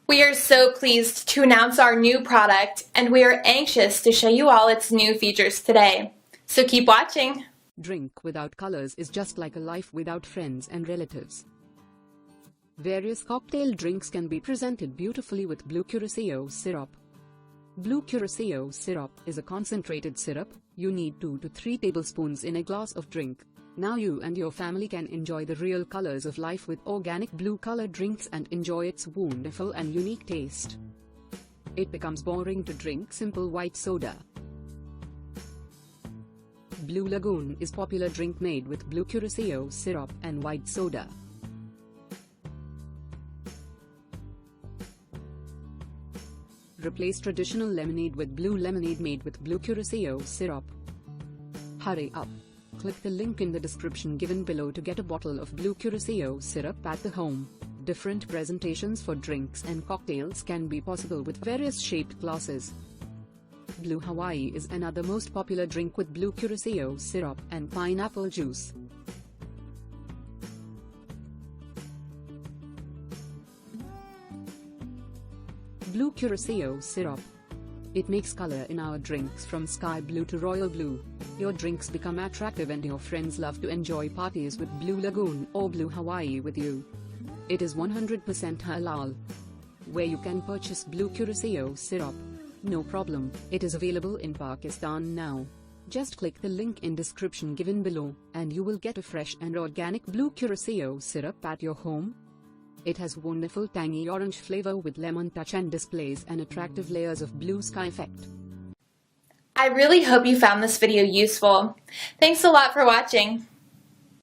We are so pleased to announce our new product, and we are anxious to show you all its new features today. So keep watching. Drink without colors is just like a life without friends and relatives. Various cocktail drinks can be presented beautifully with blue Curacao syrup. Blue Curacao syrup is a concentrated syrup. You need 2 to 3 tablespoons in a glass of drink. Now you and your family can enjoy the real colors of life with organic blue colored drinks and enjoy its wonderful and unique taste. It becomes boring to drink simple white soda. Blue Lagoon is popular drink made with blue Curacao syrup and white soda. Replace traditional lemonade with blue lemonade made with blue Curacao syrup. Hurry up! Click the link in the description given below to get a bottle of blue Curacao syrup at the home. Different presentations for drinks and cocktails can be possible with various shaped glasses. Blue Hawaii is another most popular drink with blue Curacao syrup and pineapple juice. Blue Curacao syrup. It makes color in our drinks from sky blue to royal blue. Your drinks become attractive and your friends love to enjoy parties with Blue Lagoon or Blue Hawaii with you. It is 100% halal. Where you can purchase blue Curacao syrup. No problem, it is available in Pakistan now. Just click the link in description given below, and you will get a fresh and organic blue Curacao syrup at your home. It has wonderful tangy orange flavor with lemon touch and displays an attractive layers of blue sky effect. I really hope you found this video useful. Thanks a lot for watching.